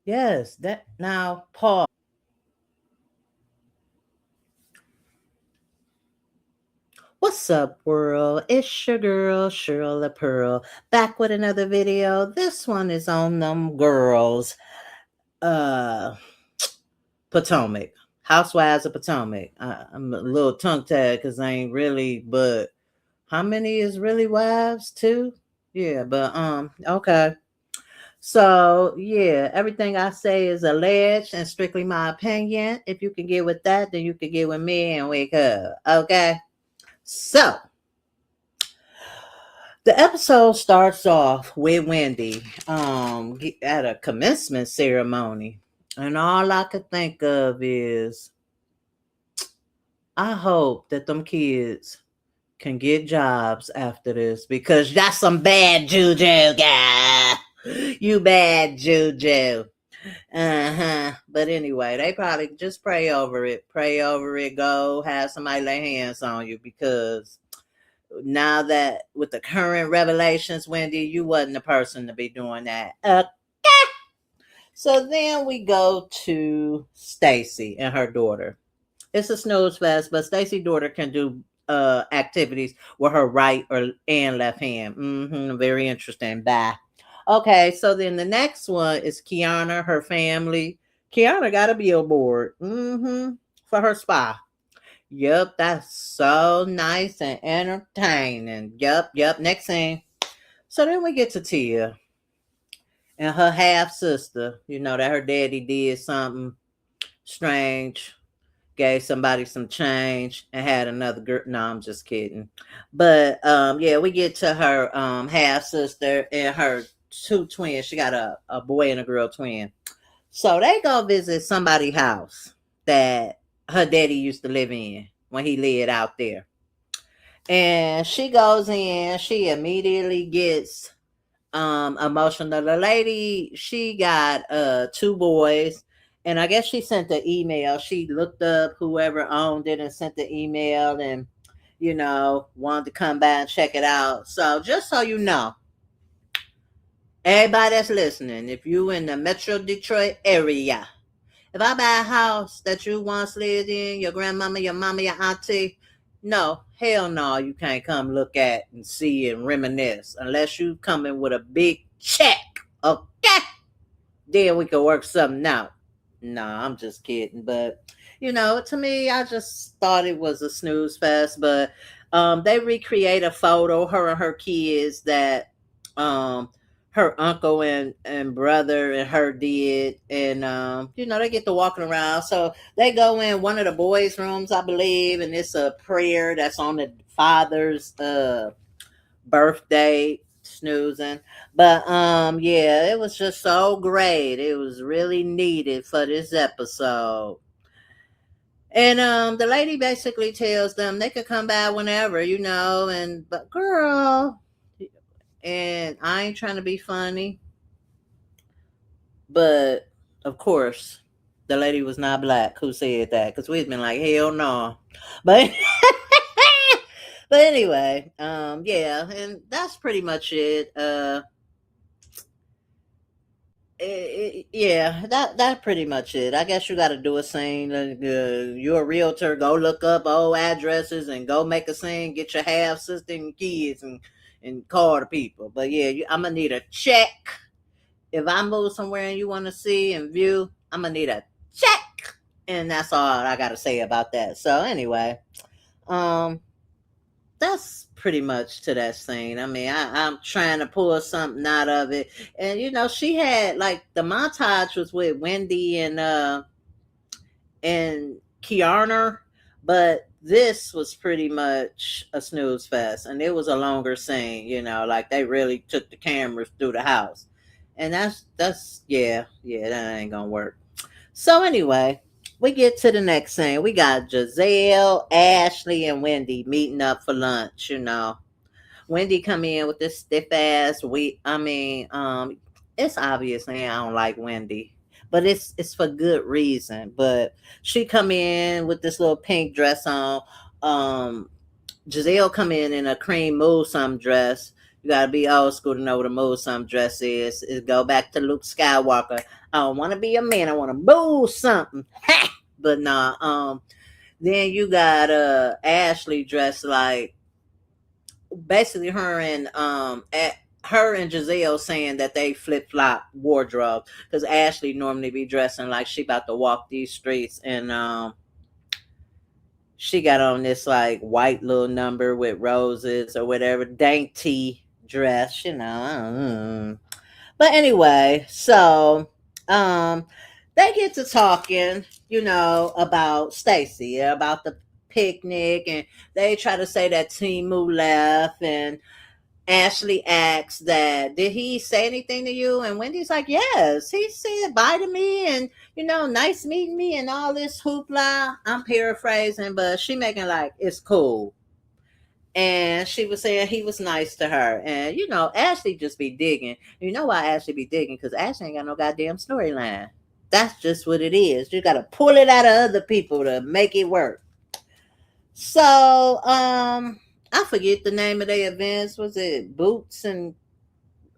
Yes, that now pause. What's up, world? It's your girl, Cheryl the Pearl, back with another video. This one is on them girls, uh, Potomac, Housewives of Potomac. I'm a little tongue tied because I ain't really, but how many is really wives? Two? Yeah, but okay. So yeah, everything I say is alleged and strictly my opinion. If you can get with that, then you can get with me and wake up. Okay. So the episode starts off with Wendy at a commencement ceremony. And all I could think of is I hope that them kids can get jobs after this because that's some bad juju, guy. You bad juju. Uh-huh. But anyway, they probably just pray over it. Pray over it. Go have somebody lay hands on you because now that with the current revelations, Wendy, you wasn't the person to be doing that. So then we go to Stacy and her daughter. It's a snooze fest, but Stacy's daughter can do activities with her right or and left hand. Very interesting. Bye. Okay, so then the next one is Kiana, her family. Kiana got a billboard for her spa. Yep, that's so nice and entertaining. Yep. Next thing. So then we get to Tia and her half sister. You know that her daddy did something strange, gave somebody some change, and had another girl. No, I'm just kidding. But yeah, we get to her half sister and her two twins. She got a boy and a girl twin. So they go visit somebody's house that her daddy used to live in when he lived out there. And she goes in, she immediately gets emotional. The lady, she got two boys, and I guess she sent the email. She looked up whoever owned it and sent the email and wanted to come by and check it out. So just so you know, everybody that's listening, if you in the Metro Detroit area, if I buy a house that you once lived in, your grandmama, your mama, your auntie, no, hell no, you can't come look at and see and reminisce unless you come in with a big check. Okay? Then we can work something out. No, I'm just kidding. But, to me, I just thought it was a snooze fest. But they recreate a photo, her and her kids, that her uncle and brother and her did. And, they get to walking around. So they go in one of the boys' rooms, I believe, and it's a prayer that's on the father's birthday, snoozing. But yeah, it was just so great. It was really needed for this episode. And the lady basically tells them they could come by whenever, and but girl, and I ain't trying to be funny, but of course the lady was not black who said that because we've been like hell no. But but anyway, yeah, and that's pretty much it. Yeah, that pretty much it. I guess you got to do a scene. You're a realtor. Go look up old addresses and go make a scene. Get your half sister and kids and call the people. But yeah, I'm gonna need a check if I move somewhere and you want to see and view. I'm gonna need a check, and that's all I got to say about that. So anyway, um, that's pretty much to that scene. I mean, I'm trying to pull something out of it. And she had like the montage was with Wendy and Kiana, but this was pretty much a snooze fest. And it was a longer scene, like they really took the cameras through the house. And that's yeah, that ain't gonna work. So anyway, we get to the next scene. We got Gizelle, Ashley, and Wendy meeting up for lunch. Wendy come in with this stiff ass. It's obviously I don't like Wendy, but it's for good reason. But she come in with this little pink dress on. Giselle come in a cream mousse some dress. You gotta be old school to know what a move some dress is. It go back to Luke Skywalker. I don't want to be a man. I want to move something. Ha! But nah. Then you got Ashley dressed like basically her and Gizelle saying that they flip flop wardrobe because Ashley normally be dressing like she about to walk these streets, and she got on this like white little number with roses or whatever dainty dress, But anyway, so um they get to talking, about Stacy, about the picnic, and they try to say that Timu left, and Ashley asks that, did he say anything to you? And Wendy's like, yes, he said bye to me and, nice meeting me and all this hoopla. I'm paraphrasing, but she making like, it's cool. And she was saying he was nice to her. And, Ashley just be digging. You know why Ashley be digging? Because Ashley ain't got no goddamn storyline. That's just what it is. You got to pull it out of other people to make it work. So, I forget the name of their events. Was it Boots and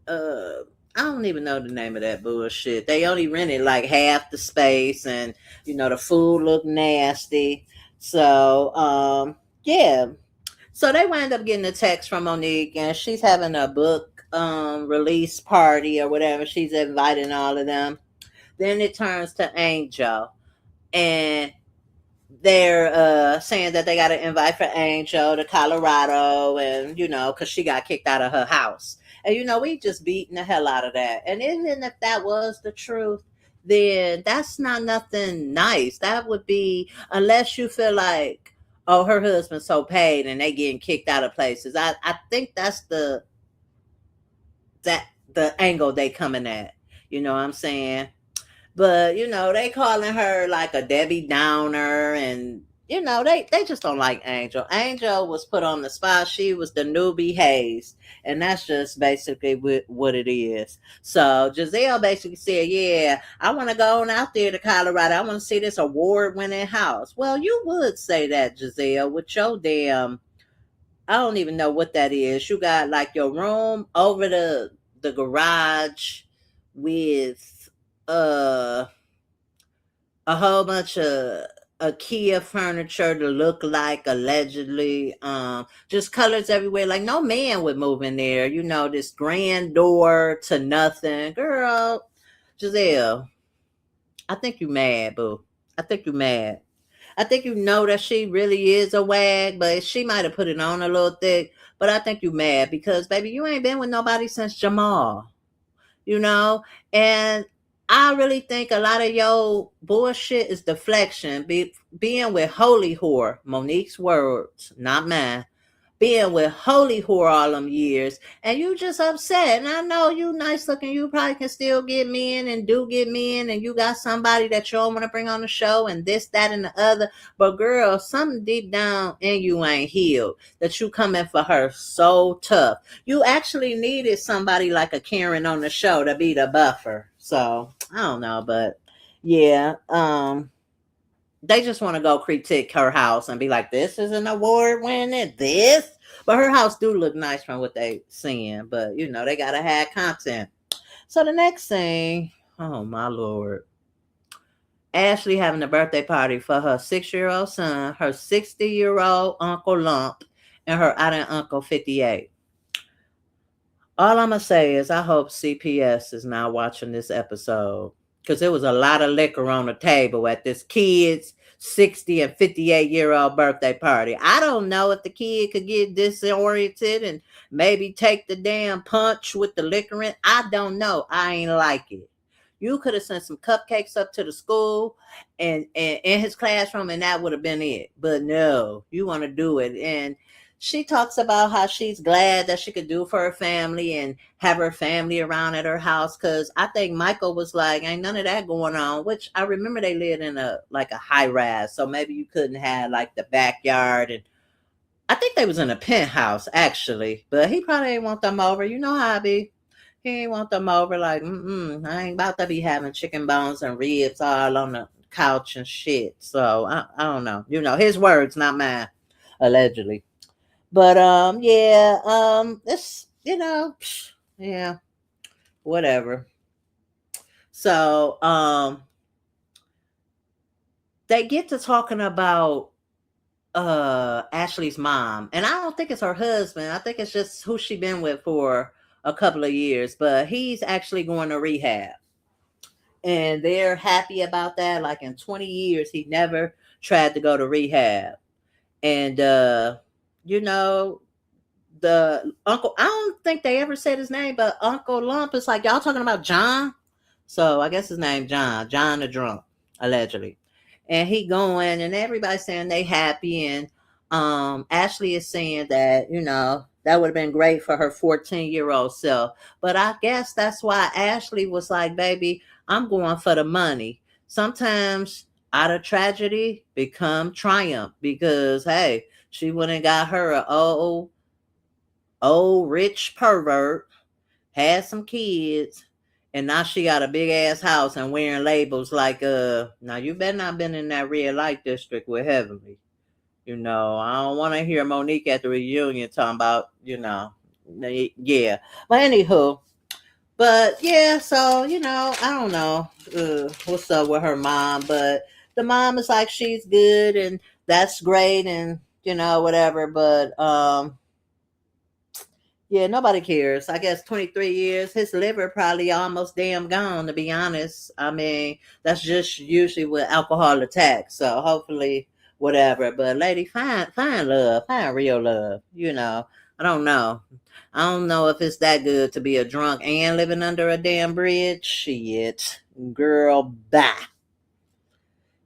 I don't even know the name of that bullshit. They only rented like half the space, and the food looked nasty. So, yeah. So they wind up getting a text from Monique, and she's having a book release party or whatever. She's inviting all of them. Then it turns to Angel, and they're saying that they got to invite for Angel to Colorado, and because she got kicked out of her house. And we just beating the hell out of that. And even if that was the truth, then that's not nothing nice. That would be, unless you feel like, oh, her husband's so paid and they getting kicked out of places. I think that's the angle they coming at. You know what I'm saying? But they calling her like a Debbie Downer, and they just don't like Angel. Angel was put on the spot. She was the newbie Hayes, and that's just basically what it is. So Gizelle basically said, "Yeah, I want to go on out there to Colorado. I want to see this award-winning house." Well, you would say that, Gizelle, with your damn. I don't even know what that is. You got like your room over the garage with uh a whole bunch of IKEA furniture to look like allegedly just colors everywhere. Like no man would move in there. This grand door to nothing. Girl, Gizelle, I think you mad, boo. I think you mad. I think that she really is a wag, but she might have put it on a little thick. But I think you mad because baby, you ain't been with nobody since Jamal. you know? And I really think a lot of your bullshit is deflection. Being with holy whore, Monique's words, not mine. Being with holy whore all them years, and you just upset. And I know you nice looking, you probably can still get me in and do get me in, and you got somebody that you don't want to bring on the show, and this, that, and the other. But girl, something deep down in you ain't healed. That you coming for her so tough. You actually needed somebody like a Karen on the show to be the buffer. So I don't know, but yeah, they just want to go critique her house and be like, this is an award winning this. But her house do look nice from what they seeing. But they gotta have content. So the next thing, oh my lord. Ashley having a birthday party for her 6-year-old son, her 60-year-old Uncle Lump, and her aunt and uncle 58. All I'm gonna say is I hope CPS is now watching this episode, because there was a lot of liquor on the table at this kid's 60 and 58-year-old birthday party. I don't know if the kid could get disoriented and maybe take the damn punch with the liquor in. I don't know. I ain't like it. You could have sent some cupcakes up to the school and in his classroom, and that would have been it. But no, you want to do it. And she talks about how she's glad that she could do for her family and have her family around at her house. Cause I think Michael was like, ain't none of that going on, which I remember they lived in a high rise. So maybe you couldn't have like the backyard. And I think they was in a penthouse actually, but he probably ain't want them over. You know how I be. He ain't want them over like, I ain't about to be having chicken bones and ribs all on the couch and shit. So I don't know. His words, not mine, allegedly. But yeah, yeah, whatever. So, they get to talking about Ashley's mom, and I don't think it's her husband. I think it's just who she been with for a couple of years, but he's actually going to rehab. And they're happy about that. Like in 20 years he never tried to go to rehab. And you know, the uncle, I don't think they ever said his name, but Uncle Lump is like, y'all talking about John? So I guess his name John the drunk, allegedly. And he going and everybody's saying they happy. And Ashley is saying that, that would have been great for her 14-year-old self. But I guess that's why Ashley was like, baby, I'm going for the money. Sometimes out of tragedy become triumph, because hey, she wouldn't got her a old rich pervert, had some kids, and now she got a big ass house and wearing labels like now you better not been in that red light district with Heavenly. I don't want to hear Monique at the reunion talking about, yeah. But anywho, but yeah, so I don't know what's up with her mom, but the mom is like, she's good and that's great, and whatever, but yeah, nobody cares. I guess 23 years, his liver probably almost damn gone, to be honest. I mean, that's just usually with alcohol attacks. So hopefully, whatever. But lady, find love, find real love. I don't know. I don't know if it's that good to be a drunk and living under a damn bridge. Shit, girl, bye.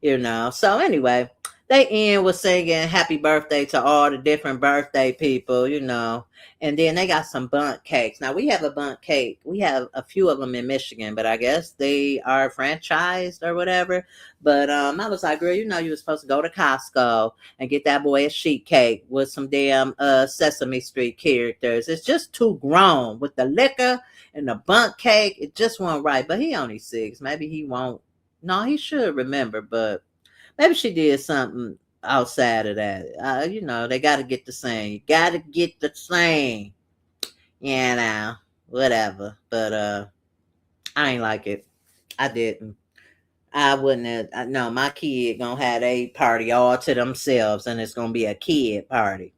So anyway, they end with singing happy birthday to all the different birthday people, and then they got some bundt cakes. Now we have a bundt cake. We have a few of them in Michigan, but I guess they are franchised or whatever. But I was like, girl, you were supposed to go to Costco and get that boy a sheet cake with some damn Sesame Street characters. It's just too grown with the liquor and the bundt cake. It just wasn't right. But he only 6. Maybe he won't. No, he should remember, but maybe she did something outside of that. They got to get the same. You got to get the same. Whatever. But I ain't like it. I didn't. I wouldn't have. No, my kid gonna have a party all to themselves, and it's gonna be a kid party.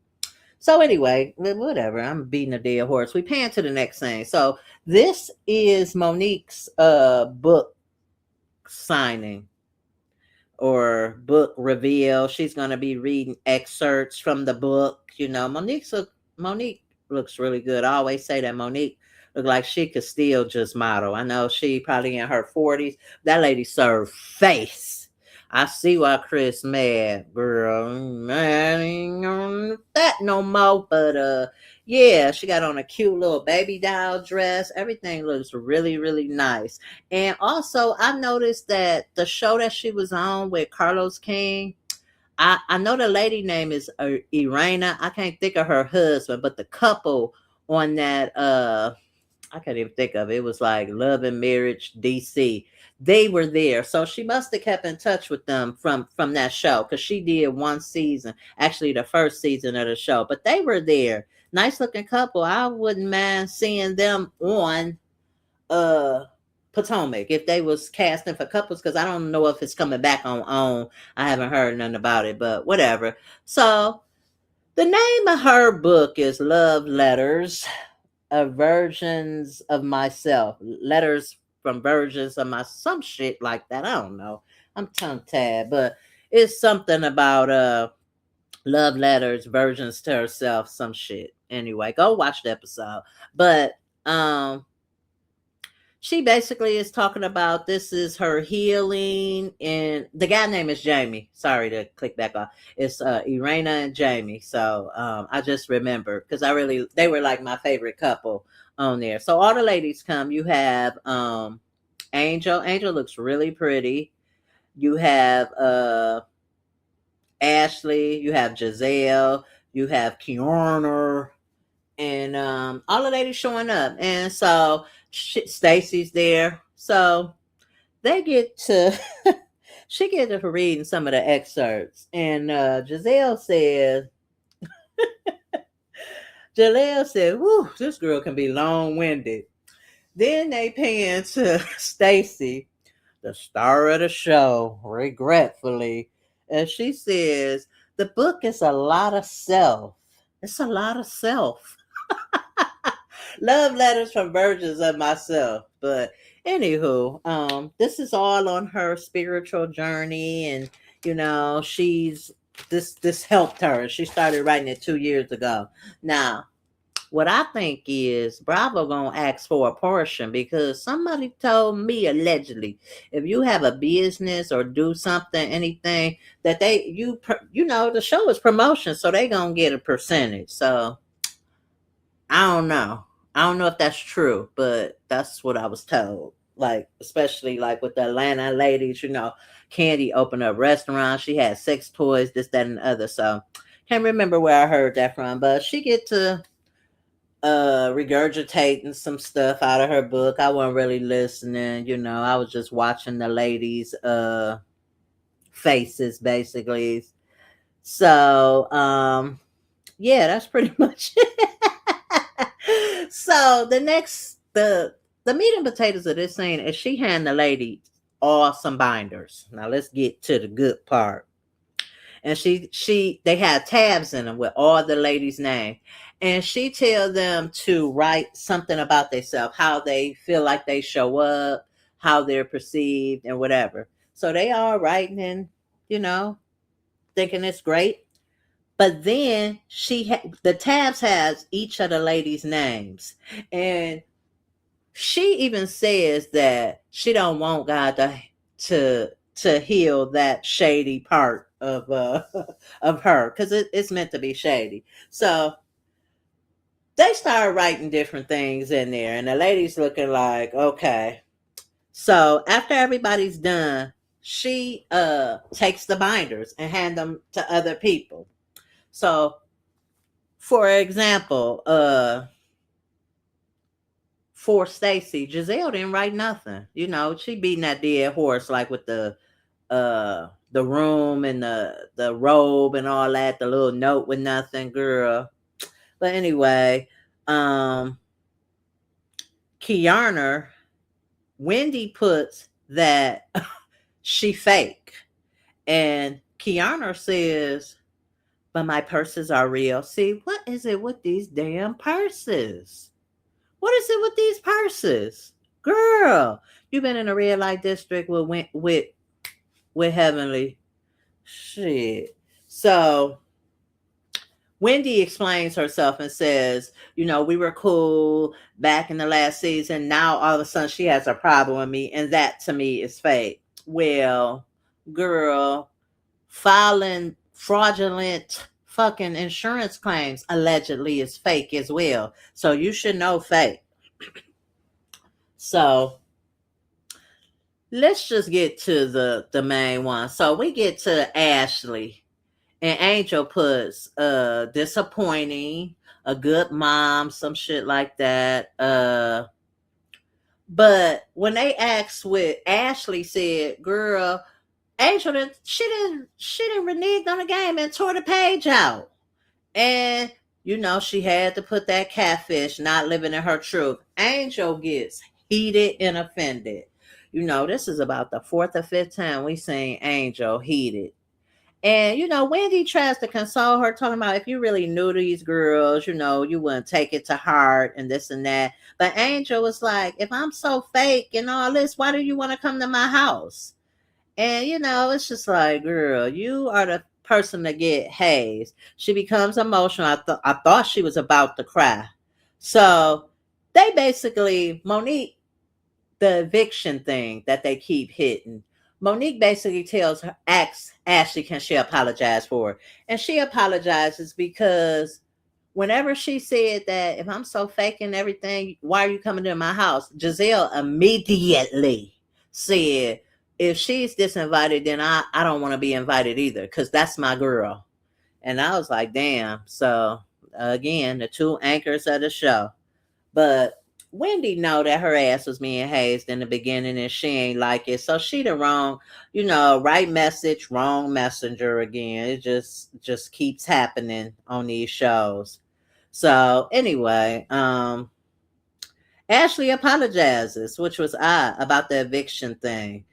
So anyway, whatever. I'm beating a dead horse. We pan to the next thing. So this is Monique's book signing or book reveal. She's going to be reading excerpts from the book. Monique looks really good. I always say that Monique look like she could still just model. I know she probably in her 40s. That lady served face. I see why Chris mad, girl. Man, ain't on that no more. But yeah, she got on a cute little baby doll dress. Everything looks really, really nice. And also, I noticed that the show that she was on with Carlos King, I know the lady name is Irina. I can't think of her husband, but the couple on that, I can't even think of it. It was like Love and Marriage DC. They were there, so she must have kept in touch with them from that show, because she did one season, actually the first season of the show. But they were there, nice looking couple. I wouldn't mind seeing them on uh Potomac if they was casting for couples, because I don't know if it's coming back on. I haven't heard nothing about it, but whatever. So the name of her book is Love Letters of Versions of Myself. Letters from versions of my some shit like that. I don't know. I'm tongue tied, but it's something about love letters, versions to herself, some shit. Anyway, go watch the episode. But um she basically is talking about this is her healing, and the guy name is Jamie. Sorry to click back off. It's Irina and Jamie. So I just remember because they were like my favorite couple on there. So all the ladies come. You have Angel. Angel looks really pretty. You have Ashley. You have Gizelle. You have Kiana, and all the ladies showing up, and so Stacy's there, so they get to she get to reading some of the excerpts, and Gizelle says Jaleel said, whew, this girl can be long-winded. Then they pan to Stacy, the star of the show, regretfully. And she says, the book is a lot of self. It's a lot of self. Love letters from versions of myself. But anywho, this is all on her spiritual journey, and she's this helped her. She started writing it 2 years ago. Now, what I think is Bravo gonna ask for a portion because somebody told me allegedly if you have a business or do something, anything that the show is promotion, so they gonna get a percentage. So I don't know. I don't know if that's true, but that's what I was told. Like, especially like with the Atlanta ladies, Candy opened a restaurant. She had sex toys, this, that, and the other. So can't remember where I heard that from, but she get to regurgitating some stuff out of her book. I wasn't really listening, I was just watching the ladies' faces basically. So yeah, that's pretty much it. So the meat and potatoes of this scene is she hand the lady all some binders. Now let's get to the good part. And they had tabs in them with all the ladies' name, and she tell them to write something about themselves, how they feel like they show up, how they're perceived, and whatever. So they all writing and thinking it's great. But then the tabs has each of the ladies' names, and she even says that she don't want God to heal that shady part of of her because it's meant to be shady. So they started writing different things in there, and the ladies looking like, okay. So after everybody's done, she takes the binders and hand them to other people. So for example, for Stacy, Gizelle didn't write nothing. She beating that dead horse like with the room and the robe and all that, the little note with nothing, girl. But anyway, Kiana, Wendy puts that she fake. And Kiana says, but my purses are real. See, what is it with these damn purses? What is it with these purses? Girl, you been in a red light district with Heavenly. Shit. So Wendy explains herself and says, we were cool back in the last season. Now all of a sudden she has a problem with me, and that to me is fake. Well, girl, filing fraudulent fucking insurance claims allegedly is fake as well. So you should know fake. So let's just get to the main one. So we get to Ashley. And Angel puts disappointing, a good mom, some shit like that. But when they asked what Ashley said, girl, Angel she didn't reneged on the game and tore the page out. And she had to put that catfish, not living in her truth. Angel gets heated and offended. This is about the fourth or fifth time we seen Angel heated. And Wendy tries to console her, talking about if you really knew these girls, you wouldn't take it to heart and this and that. But Angel was like, if I'm so fake and all this, why do you want to come to my house? And it's just like, girl, you are the person to get hazed. She becomes emotional. I thought she was about to cry. So they basically, Monique, the eviction thing that they keep hitting. Monique basically asks Ashley, can she apologize for it? And she apologizes because whenever she said that, if I'm so fake and everything, why are you coming to my house? Gizelle immediately said, if she's disinvited, then I don't want to be invited either because that's my girl. And I was like, damn. So again, the two anchors of the show. But Wendy know that her ass was being hazed in the beginning and she ain't like it. So she the wrong, right message, wrong messenger again. It just keeps happening on these shows. So anyway, Ashley apologizes, which was odd about the eviction thing.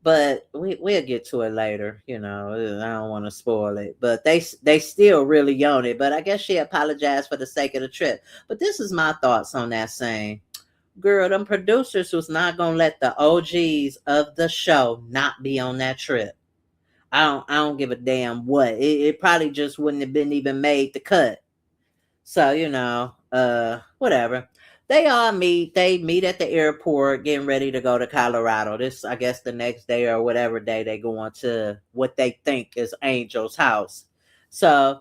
But we'll get to it later. I don't want to spoil it. But they still really own it. But I guess she apologized for the sake of the trip. But this is my thoughts on that saying. Girl, them producers was not gonna let the OGs of the show not be on that trip. I don't give a damn what. It probably just wouldn't have been even made the cut. So, whatever. They meet at the airport getting ready to go to Colorado. This, I guess, the next day or whatever day they go on to what they think is Angel's house. So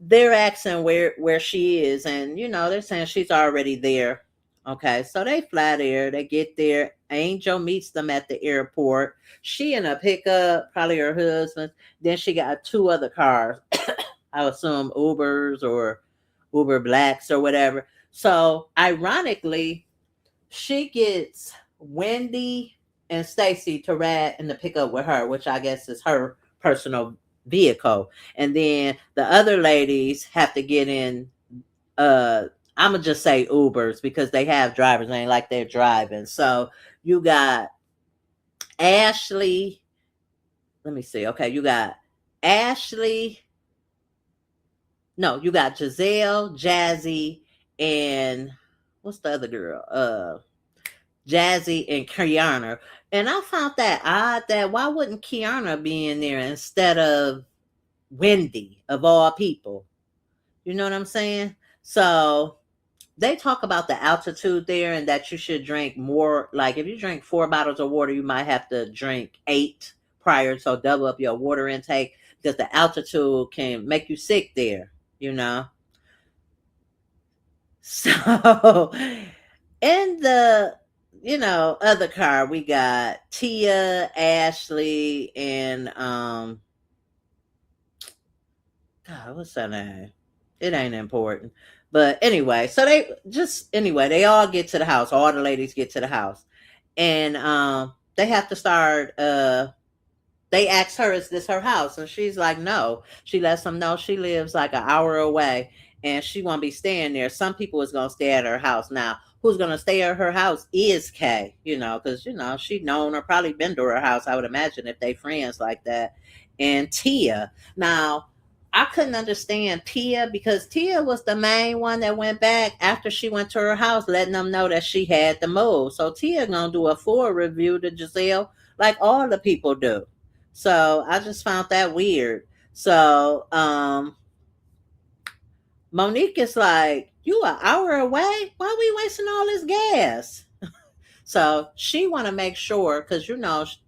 they're asking where she is, and they're saying she's already there. Okay, so they fly there, they get there. Angel meets them at the airport. She in a pickup, probably her husband. Then she got two other cars. I assume Ubers or Uber Blacks or whatever. So ironically, she gets Wendy and Stacy to ride in the pickup with her, which I guess is her personal vehicle. And then the other ladies have to get in uh I'm gonna just say Ubers because they have drivers, ain't like they're driving. So you got Ashley. Let me see. Okay, you got Ashley. No, you got Gizelle, Jazzy, and what's the other girl? Jazzy and Kiana. And I found that odd that why wouldn't Kiana be in there instead of Wendy of all people? You know what I'm saying? So they talk about the altitude there and that you should drink more. Like if you drink 4 bottles of water, you might have to drink 8 prior, so double up your water intake because the altitude can make you sick there, you know. So in the other car, we got Tia, Ashley, and God, what's her name? It ain't important. But anyway, so they all get to the house. All the ladies get to the house. And they have to start they ask her, is this her house? And she's like, no. She lets them know she lives like an hour away and she won't be staying there. Some people is gonna stay at her house. Now, who's gonna stay at her house is Kay, because she known or probably been to her house, I would imagine, if they friends like that. And Tia. Now, I couldn't understand Tia because Tia was the main one that went back after she went to her house, letting them know that she had to move. So Tia gonna do a full review to Gizelle like all the people do. So I just found that weird. So Monique is like, you an hour away? Why are we wasting all this gas? So she want to make sure, because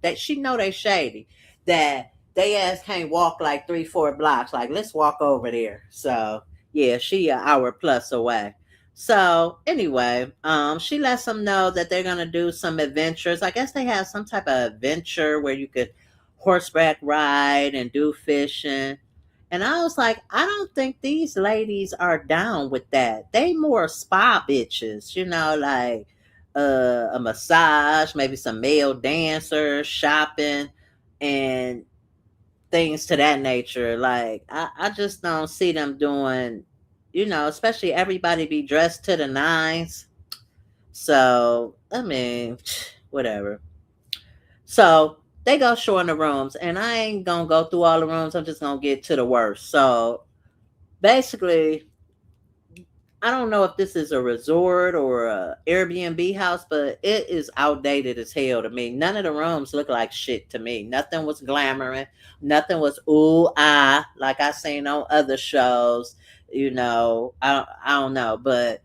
that she know they shady, that they ass can't walk like 3-4 blocks. Like, let's walk over there. So yeah, she an hour plus away. So anyway, she lets them know that they're gonna do some adventures. I guess they have some type of adventure where you could horseback ride and do fishing. And I was like, I don't think these ladies are down with that. They more spa bitches, like a massage, maybe some male dancers, shopping, and things to that nature. Like, I just don't see them doing, especially everybody be dressed to the nines. So, I mean, whatever. So, they go showing the rooms, and I ain't gonna go through all the rooms. I'm just gonna get to the worst. So, basically, I don't know if this is a resort or a Airbnb house, but it is outdated as hell to me. None of the rooms look like shit to me. Nothing was glamoring. Nothing was ooh ah like I seen on other shows. I don't know, but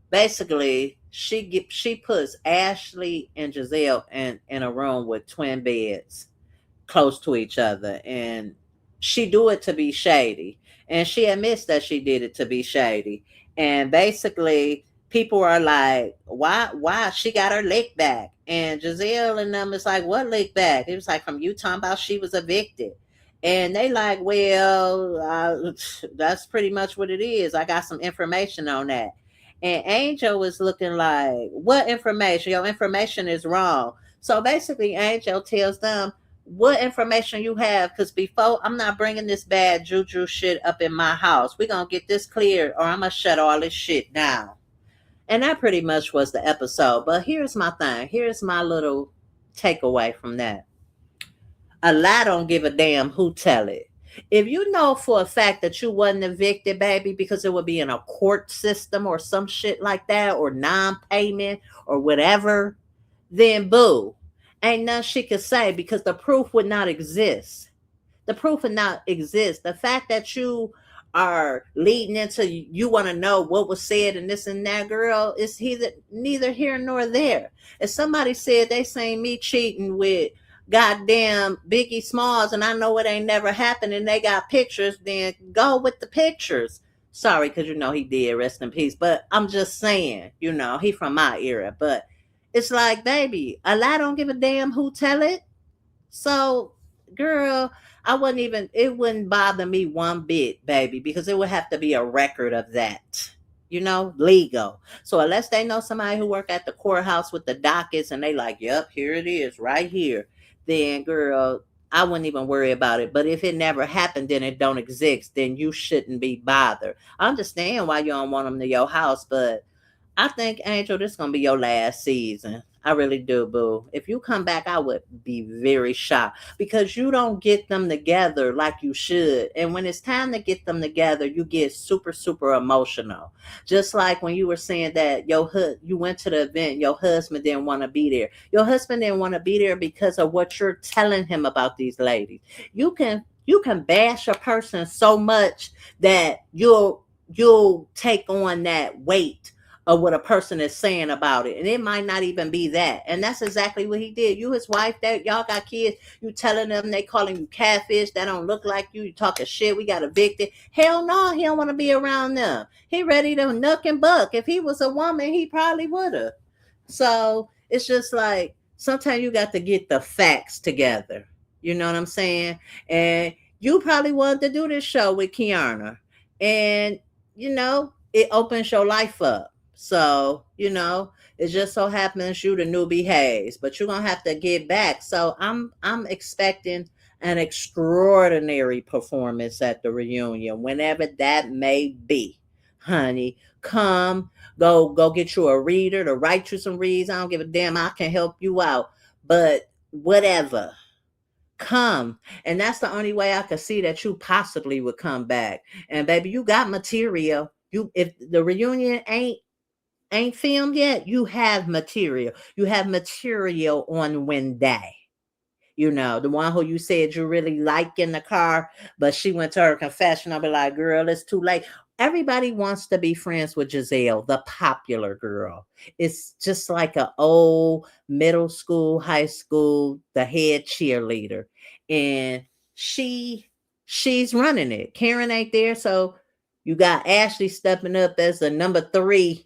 basically she puts Ashley and Gizelle in a room with twin beds close to each other, and she do it to be shady, and she admits that she did it to be shady. And basically people are like, why she got her lick back? And Gizelle and them is like, what lick back? It was like, from you talking about she was evicted. And they like, well, that's pretty much what it is. I got some information on that. And Angel was looking like, what information? Your information is wrong. So basically Angel tells them, what information you have, because before, I'm not bringing this bad juju shit up in my house. We're gonna get this cleared, or I'm gonna shut all this shit down. And that pretty much was the episode. But here's my thing. Here's my little takeaway from that. A lie don't give a damn who tell it. If you know for a fact that you wasn't evicted, baby, because it would be in a court system or some shit like that, or non-payment or whatever, then boo. Ain't nothing she could say, because the proof would not exist. The proof would not exist. The fact that you are leading into, you want to know what was said and this and that, girl, is neither here nor there. If somebody said they seen me cheating with goddamn Biggie Smalls and I know it ain't never happened and they got pictures, then go with the pictures. Sorry, because he did, rest in peace. But I'm just saying, he from my era. But it's like, baby, a lie don't give a damn who tell it. So, girl, it wouldn't bother me one bit, baby, because it would have to be a record of that, legal. So, unless they know somebody who work at the courthouse with the dockets and they like, yep, here it is, right here, then, girl, I wouldn't even worry about it. But if it never happened, then it don't exist, then you shouldn't be bothered. I understand why you don't want them to your house, but I think, Angel, this is gonna be your last season. I really do, boo. If you come back, I would be very shocked, because you don't get them together like you should. And when it's time to get them together, you get super, super emotional. Just like when you were saying that you went to the event, your husband didn't want to be there. Your husband didn't want to be there because of what you're telling him about these ladies. You can bash a person so much that you'll take on that weight of what a person is saying about it. And it might not even be that. And that's exactly what he did. You, his wife, that y'all got kids, you telling them, they calling you catfish, that don't look like you talking shit, we got evicted. Hell no, he don't want to be around them. He ready to nuck and buck. If he was a woman, he probably would have. So it's just like, sometimes you got to get the facts together. You know what I'm saying? And you probably wanted to do this show with Kiana. And, it opens your life up. So, it just so happens you the newbie Hayes, but you're gonna have to get back. So I'm expecting an extraordinary performance at the reunion, whenever that may be. Honey, come, go get you a reader to write you some reads. I don't give a damn. I can help you out. But whatever. Come. And that's the only way I could see that you possibly would come back. And baby, you got material. If the reunion ain't filmed yet, you have material. You have material on Wednesday. The one who you said you really like in the car, but she went to her confession. I'll be like, girl, it's too late. Everybody wants to be friends with Gizelle, the popular girl. It's just like an old middle school, high school, the head cheerleader. And she's running it. Karen ain't there. So you got Ashley stepping up as the number 3,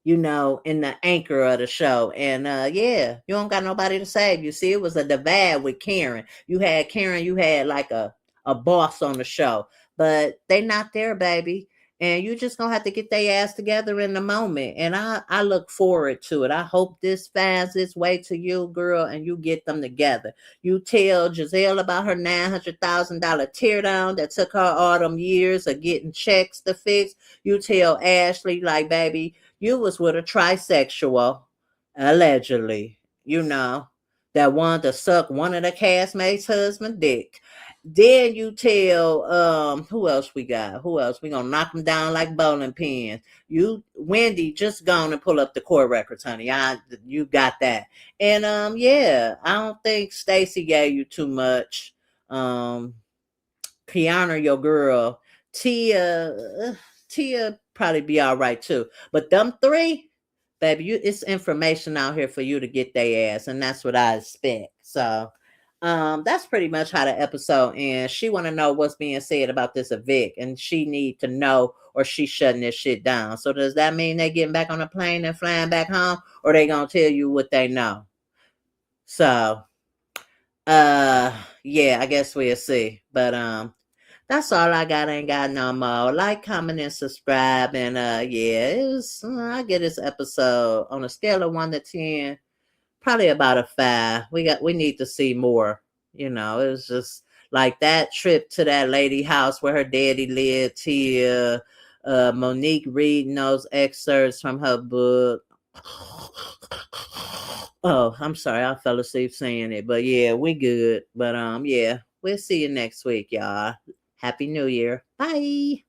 in the anchor of the show. And yeah, you don't got nobody to save you. See, it was a divide with Karen. You had Karen, you had like a boss on the show, but they not there, baby. And you just gonna have to get their ass together in the moment. And I look forward to it. I hope this finds its way to you, girl, and you get them together. You tell Gizelle about her $900,000 teardown that took her all them years of getting checks to fix. You tell Ashley, like, baby, you was with a trisexual, allegedly, that wanted to suck one of the castmates' husband dick. Then you tell, who else we got? Who else? We gonna knock them down like bowling pins. Wendy, just go on and pull up the court records, honey. You got that. And yeah, I don't think Stacy gave you too much. Kiana, your girl. Tia probably be all right too. But them 3, baby, it's information out here for you to get their ass, and that's what I expect. So that's pretty much how the episode ends. She want to know what's being said about this evict, and she need to know, or she's shutting this shit down. So does that mean they getting back on a plane and flying back home, or they gonna tell you what they know? So yeah, I guess we'll see. But that's all I got. I ain't got no more. Like, comment, and subscribe. And yeah, I get this episode on a scale of 1 to 10, probably about a 5. We need to see more. It was just like that trip to that lady house where her daddy lived here. Monique reading those excerpts from her book. Oh, I'm sorry, I fell asleep saying it, but yeah, we good. But yeah, we'll see you next week, y'all. Happy New Year. Bye.